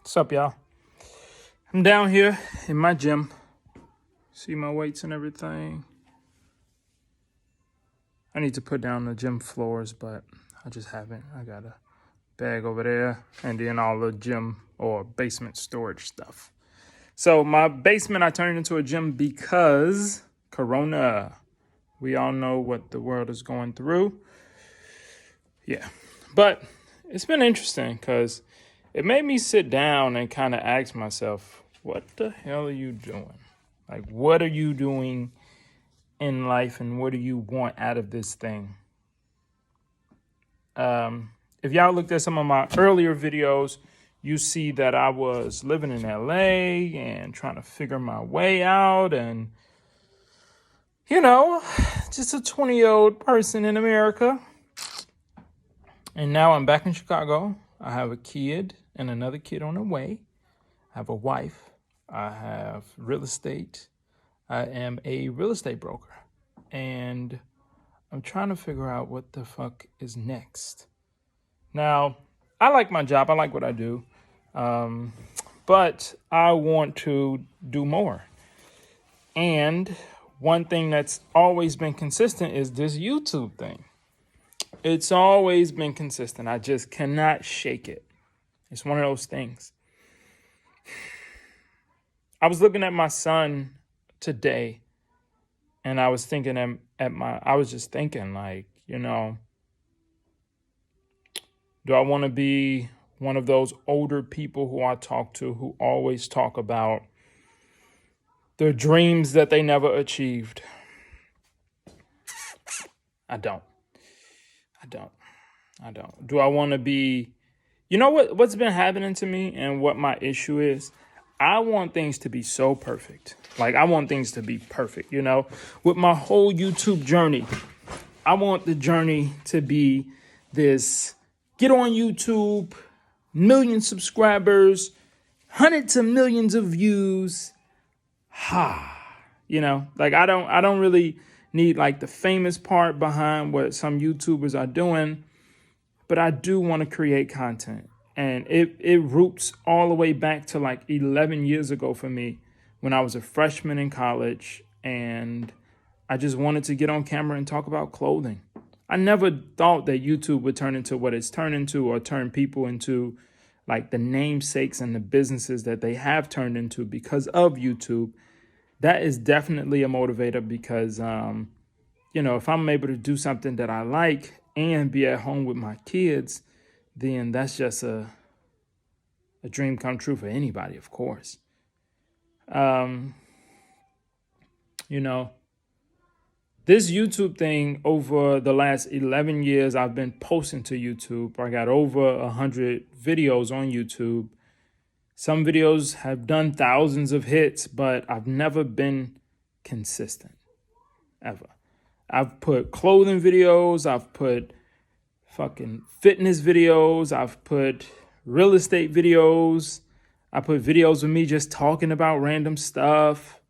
What's up, y'all? I'm down here in my gym. See my weights and everything. I need to put down the gym floors, but I just haven't. I got a bag over there and then all the gym or basement storage stuff. So my basement, I turned into a gym because Corona. We all know what the world is going through. Yeah, but it's been interesting because it made me sit down and kind of ask myself, what the hell are you doing? Like, what are you doing in life and what do you want out of this thing? If y'all looked at some of my earlier videos, you see that I was living in LA and trying to figure my way out and, just a 20-year-old person in America. And now I'm back in Chicago. I have a kid and another kid on the way. I have a wife. I have real estate. I am a real estate broker. And I'm trying to figure out what the fuck is next. Now, I like my job. I like what I do. But I want to do more. And one thing that's always been consistent is this YouTube thing. It's always been consistent. I just cannot shake it. It's one of those things. I was looking at my son today and I was thinking I was just thinking like, do I want to be one of those older people who I talk to who always talk about their dreams that they never achieved? I don't. Do I want to be, what's been happening to me and what my issue is? I want things to be so perfect. Like, I want things to be perfect, With my whole YouTube journey, I want the journey to be this, get on YouTube, million subscribers, hundreds of millions of views. Like I don't really need like the famous part behind what some YouTubers are doing, but I do want to create content. And it roots all the way back to like 11 years ago for me when I was a freshman in college and I just wanted to get on camera and talk about clothing. I never thought that YouTube would turn into what it's turned into or turn people into like the namesakes and the businesses that they have turned into because of YouTube. That is definitely a motivator because, if I'm able to do something that I like and be at home with my kids, then that's just a dream come true for anybody, of course. This YouTube thing over the last 11 years, I've been posting to YouTube. I got over 100 videos on YouTube. Some videos have done thousands of hits, but I've never been consistent, ever. I've put clothing videos, I've put fucking fitness videos, I've put real estate videos, I put videos of me just talking about random stuff.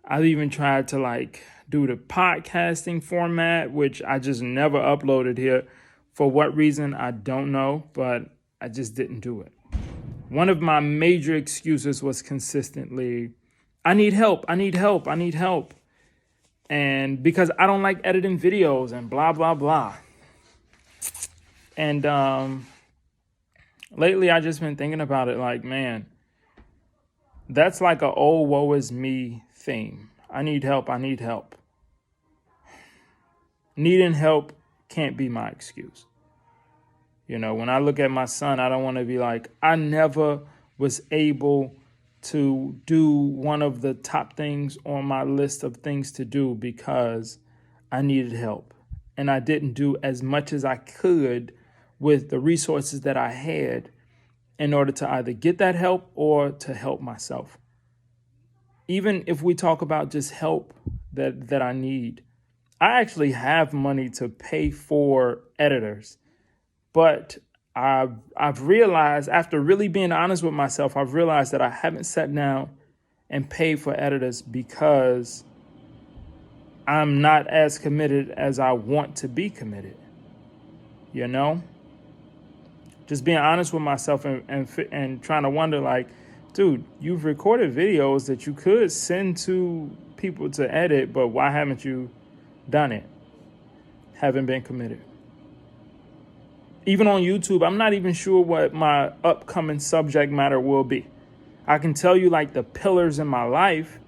I've even tried to do the podcasting format, which I just never uploaded here. For what reason, I don't know, but I just didn't do it. One of my major excuses was consistently, I need help. And because I don't like editing videos and blah, blah, blah. And lately I just been thinking about it like, man, that's like a old woe is me theme. I need help. Needing help can't be my excuse. When I look at my son, I don't want to be like, I never was able to do one of the top things on my list of things to do because I needed help. And I didn't do as much as I could with the resources that I had in order to either get that help or to help myself. Even if we talk about just help that I need, I actually have money to pay for editors. But I've realized, after really being honest with myself, I've realized that I haven't sat down and paid for editors because I'm not as committed as I want to be committed. Just being honest with myself and trying to wonder, like, dude, you've recorded videos that you could send to people to edit, but why haven't you done it? Haven't been committed. Even on YouTube, I'm not even sure what my upcoming subject matter will be. I can tell you like the pillars in my life,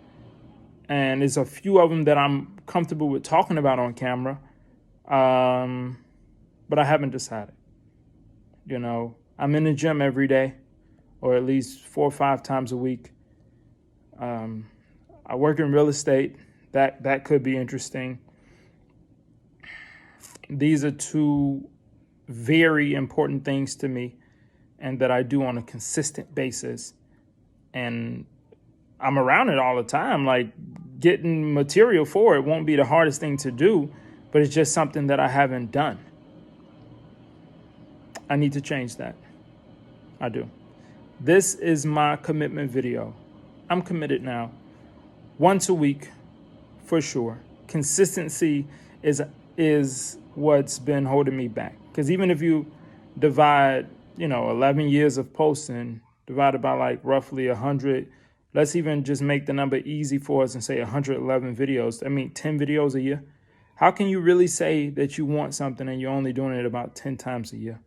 and there's a few of them that I'm comfortable with talking about on camera, but I haven't decided. You know, I'm in the gym every day, or at least 4 or 5 times a week. I work in real estate. That could be interesting. These are 2 very important things to me, and that I do on a consistent basis. And I'm around it all the time. Like, getting material for it won't be the hardest thing to do, but it's just something that I haven't done. I need to change that. I do. This is my commitment video. I'm committed now. Once a week, for sure. Consistency is what's been holding me back. Because even if you divide, 11 years of posting divided by like roughly 100, let's even just make the number easy for us and say 111 videos. 10 videos a year. How can you really say that you want something and you're only doing it about 10 times a year?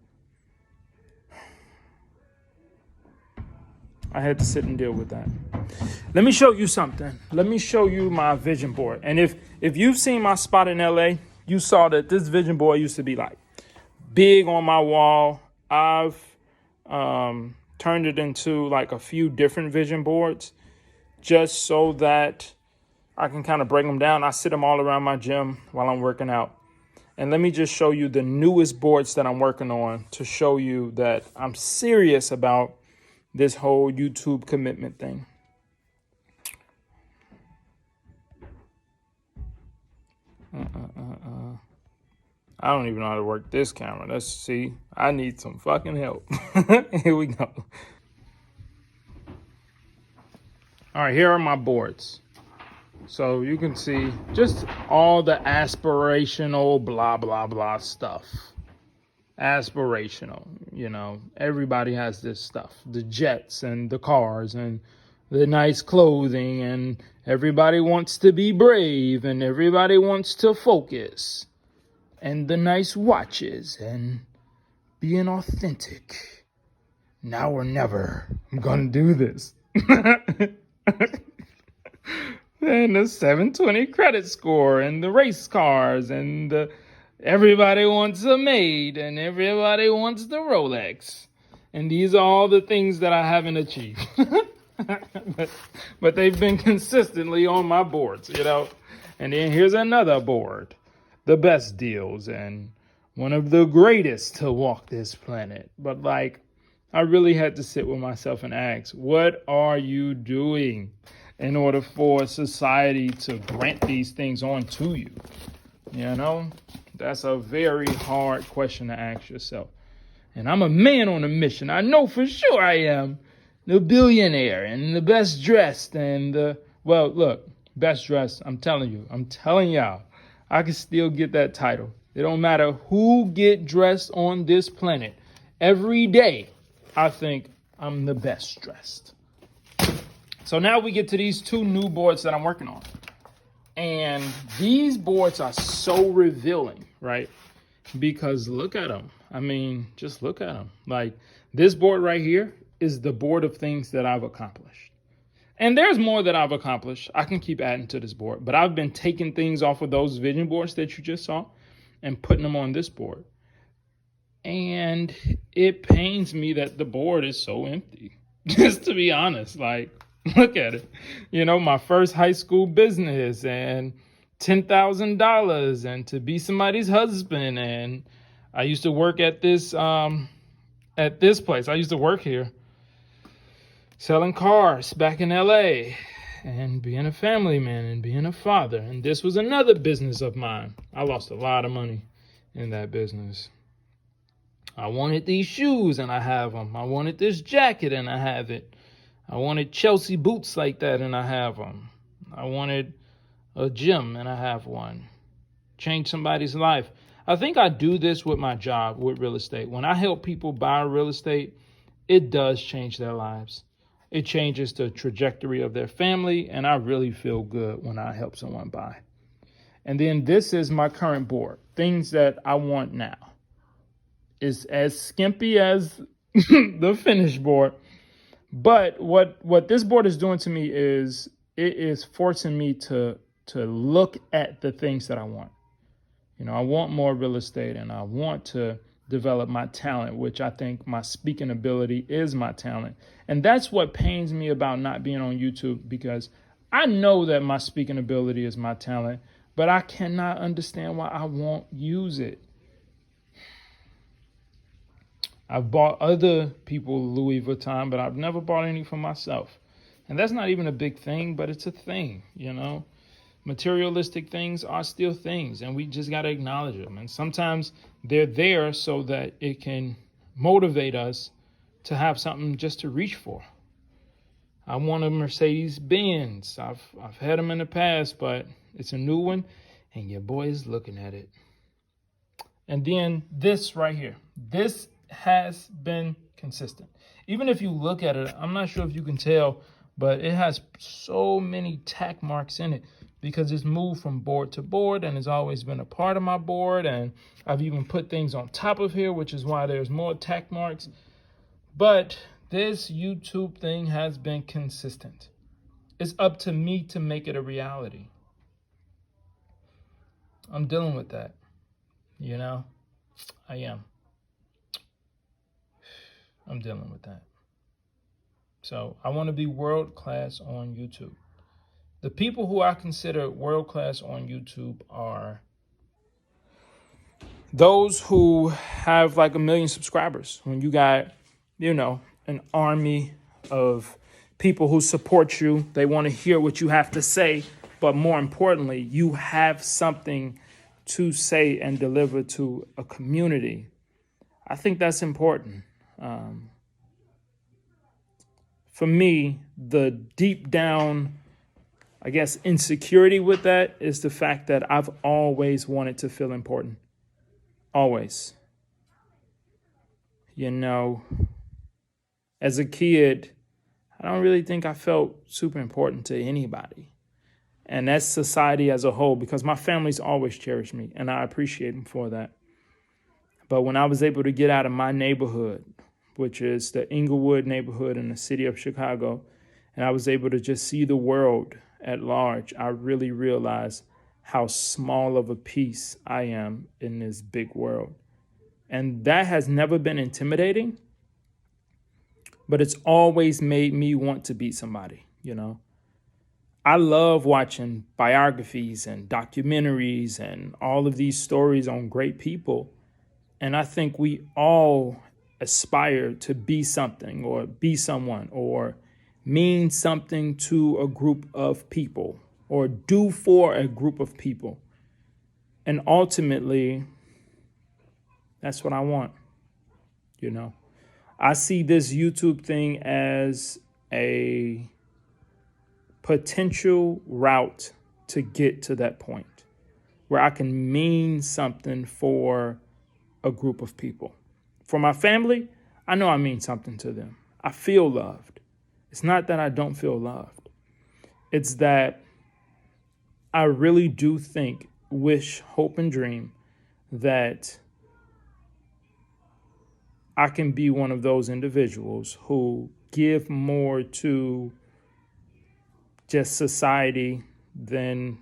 I had to sit and deal with that. Let me show you something. Let me show you my vision board. And if you've seen my spot in LA, you saw that this vision board used to be like big on my wall. I've turned it into like a few different vision boards just so that I can kind of break them down. I sit them all around my gym while I'm working out. And let me just show you the newest boards that I'm working on to show you that I'm serious about this whole YouTube commitment thing. I don't even know how to work this camera. Let's see. I need some fucking help. Here we go. All right, here are my boards. So you can see just all the aspirational blah, blah, blah stuff. Aspirational, everybody has this stuff. The jets and the cars and the nice clothing, and everybody wants to be brave, and everybody wants to focus, and the nice watches and being authentic. Now or never, I'm gonna do this. And the 720 credit score and the race cars and everybody wants a maid and everybody wants the Rolex. And these are all the things that I haven't achieved. but they've been consistently on my boards, And then here's another board. The best deals and one of the greatest to walk this planet. But I really had to sit with myself and ask, what are you doing in order for society to grant these things onto you? That's a very hard question to ask yourself. And I'm a man on a mission. I know for sure I am the billionaire and the best dressed and best dressed. I'm telling y'all, I can still get that title. It don't matter who get dressed on this planet. Every day, I think I'm the best dressed. So now we get to these 2 new boards that I'm working on. And these boards are so revealing, right? Because look at them. Just look at them. Like, this board right here is the board of things that I've accomplished. And there's more that I've accomplished. I can keep adding to this board. But I've been taking things off of those vision boards that you just saw and putting them on this board. And it pains me that the board is so empty. Just to be honest, look at it. My first high school business and $10,000 and to be somebody's husband. And I used to work at this place. I used to work here selling cars back in LA and being a family man and being a father. And this was another business of mine. I lost a lot of money in that business. I wanted these shoes and I have them. I wanted this jacket and I have it. I wanted Chelsea boots like that, and I have them. I wanted a gym, and I have one. Change somebody's life. I think I do this with my job with real estate. When I help people buy real estate, it does change their lives. It changes the trajectory of their family, and I really feel good when I help someone buy. And then this is my current board. Things that I want now. It's as skimpy as the finished board. But what this board is doing to me is it is forcing me to look at the things that I want. You know, I want more real estate, and I want to develop my talent, which I think my speaking ability is my talent. And that's what pains me about not being on YouTube, because I know that my speaking ability is my talent, but I cannot understand why I won't use it. I've bought other people Louis Vuitton, but I've never bought any for myself. And that's not even a big thing, but it's a thing, you know. Materialistic things are still things, and we just got to acknowledge them. And sometimes they're there so that it can motivate us to have something just to reach for. I want a Mercedes Benz. I've had them in the past, but it's a new one, and your boy is looking at it. And then this right here, this has been consistent. Even if you look at it, I'm not sure if you can tell, but it has so many tack marks in it, because it's moved from board to board and has always been a part of my board. And I've even put things on top of here, which is why there's more tack marks. But this YouTube thing has been consistent. It's up to me to make it a reality. I'm dealing with that, you know? I am. I'm dealing with that. So I want to be world class on YouTube. The people who I consider world class on YouTube are those who have like 1 million subscribers. When you got, you know, an army of people who support you, they want to hear what you have to say. But more importantly, you have something to say and deliver to a community. I think that's important. For me, the deep down, I guess, insecurity with that is the fact that I've always wanted to feel important. Always. You know, as a kid, I don't really think I felt super important to anybody. And that's society as a whole, because my family's always cherished me, and I appreciate them for that. But when I was able to get out of my neighborhood, which is the Inglewood neighborhood in the city of Chicago, and I was able to just see the world at large, I really realized how small of a piece I am in this big world. And that has never been intimidating, but it's always made me want to be somebody, you know? I love watching biographies and documentaries and all of these stories on great people. And I think we all aspire to be something or be someone or mean something to a group of people or do for a group of people. And ultimately, that's what I want, you know. I see this YouTube thing as a potential route to get to that point where I can mean something for a group of people. For my family, I know I mean something to them. I feel loved. It's not that I don't feel loved. It's that I really do think, wish, hope, and dream that I can be one of those individuals who give more to just society than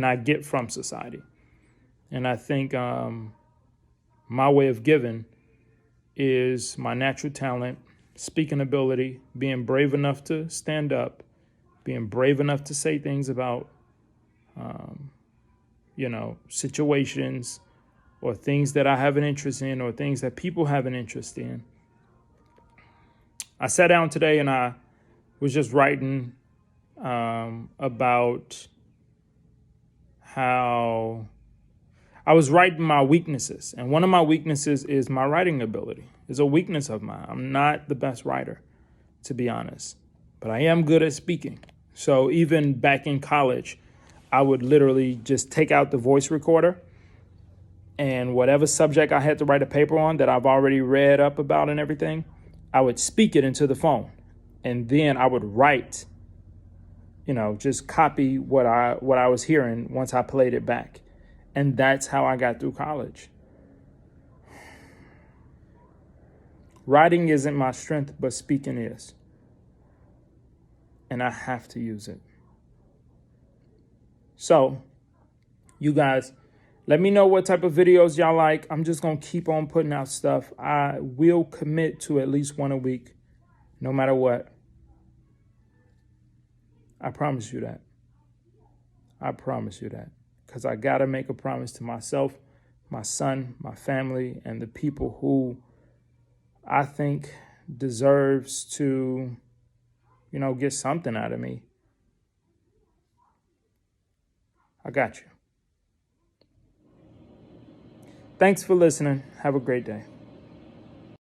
I get from society. And I think my way of giving is my natural talent, speaking ability, being brave enough to stand up, being brave enough to say things about, situations or things that I have an interest in or things that people have an interest in. I sat down today and I was just writing about how I was writing my weaknesses. And one of my weaknesses is my writing ability. It's a weakness of mine. I'm not the best writer, to be honest, but I am good at speaking. So even back in college, I would literally just take out the voice recorder And whatever subject I had to write a paper on that I've already read up about and everything, I would speak it into the phone. And then I would write, just copy what I was hearing once I played it back. And that's how I got through college. Writing isn't my strength, but speaking is. And I have to use it. So, you guys, let me know what type of videos y'all like. I'm just going to keep on putting out stuff. I will commit to at least one a week, no matter what. I promise you that. I promise you that. Because I got to make a promise to myself, my son, my family, and the people who I think deserves to, get something out of me. I got you. Thanks for listening. Have a great day.